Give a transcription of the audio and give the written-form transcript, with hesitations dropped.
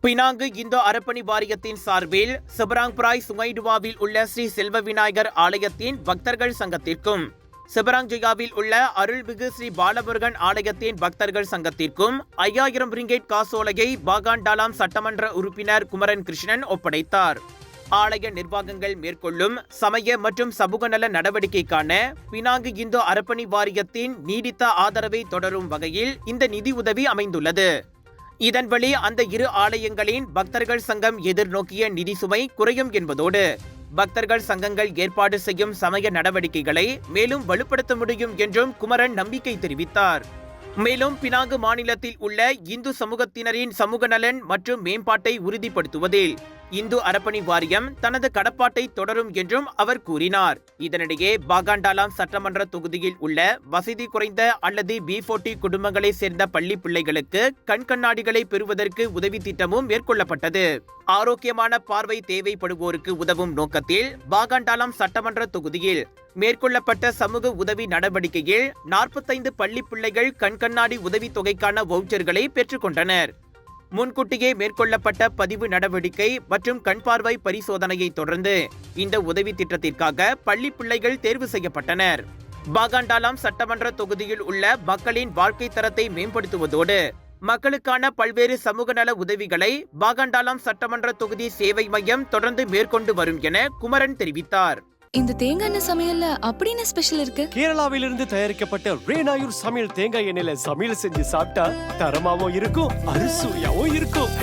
Penang இந்தோ அரப்பணி வாரியத்தின் சார்பில் செபராங்பிராய் சுங்கைடுவாவில் உள்ள ஸ்ரீ செல்வ விநாயகர் ஆலயத்தின் பக்தர்கள் சங்கத்திற்கும் செபராங்ஜியாவில் உள்ள அருள்மிகு ஸ்ரீ பாலமுருகன் ஆலயத்தின் பக்தர்கள் சங்கத்திற்கும் 5000 ரிங்கேட் காசோலையை பாகாண்டாலாம் சட்டமன்ற உறுப்பினர் குமரன் கிருஷ்ணன் ஒப்படைத்தார். ஆலய நிர்வாகங்கள் மேற்கொள்ளும் சமய மற்றும் சமூக நல நடவடிக்கைக்கான பினாங்கு இந்தோ அரப்பணி வாரியத்தின் நீடித்த ஆதரவை தொடரும் வகையில் இந்த நிதி உதவி அமைந்துள்ளது. இதன் வழி அந்த இரு ஆலயங்களின் பக்தர்கள் சங்கம் எதிர்நோக்கிய நிதி சுமை குறையும் என்பதோடு பக்தர்கள் சங்கங்கள் ஏற்பாடு செய்யும் சமய நடவடிக்கைகளை மேலும் வலுப்படுத்த முடியும் என்றும் குமரன் நம்பிக்கை தெரிவித்தார். மேலும் பினாங்கு மாநிலத்தில் உள்ள இந்து சமூகத்தினரின் சமூக நலன் மற்றும் மேம்பாட்டை உறுதிப்படுத்துவதில் இந்து அரப்பணி வாரியம் தனது கடப்பாட்டை தொடரும் என்றும் அவர் கூறினார். இதனிடையே பாகாண்டாலாம் சட்டமன்ற தொகுதியில் உள்ள வசதி குறைந்த அல்லது B40 குடும்பங்களை சேர்ந்த பள்ளி பிள்ளைகளுக்கு கண்கண்ணாடிகளை பெறுவதற்கு உதவி திட்டமும் மேற்கொள்ளப்பட்டது. ஆரோக்கியமான பார்வை தேவைப்படுவோருக்கு உதவும் நோக்கத்தில் பாகாண்டாலாம் சட்டமன்ற தொகுதியில் மேற்கொள்ளப்பட்ட சமூக உதவி நடவடிக்கையில் 45 பள்ளி பிள்ளைகள் கண்கண்ணாடி உதவி தொகைக்கான வவுச்சர்களை பெற்றுக்கொண்டனர். முன்கூட்டியே மேற்கொள்ளப்பட்ட பதிவு நடவடிக்கை மற்றும் கண் பார்வை பரிசோதனையை தொடர்ந்து இந்த உதவி திட்டத்திற்காக பள்ளி பிள்ளைகள் தேர்வு செய்யப்பட்டனர். பாகாண்டாலாம் சட்டமன்ற தொகுதியில் உள்ள மக்களின் வாழ்க்கை தரத்தை மேம்படுத்துவதோடு மக்களுக்கான பல்வேறு சமூக நல உதவிகளை பாகாண்டாலாம் சட்டமன்ற தொகுதி சேவை மையம் தொடர்ந்து மேற்கொண்டு வரும் என குமரன் தெரிவித்தார். இந்த தேங்காய் எண்ணெய் சமையல்ல அப்படின்னு ஸ்பெஷல் இருக்கு. கேரளாவிலிருந்து தயாரிக்கப்பட்ட ரேனாயூர் சமையல் தேங்காய் எண்ணெயில சமையல் செஞ்சு சாப்பிட்டா தரமாவும் இருக்கும், அறுசுவையாவும் இருக்கும்.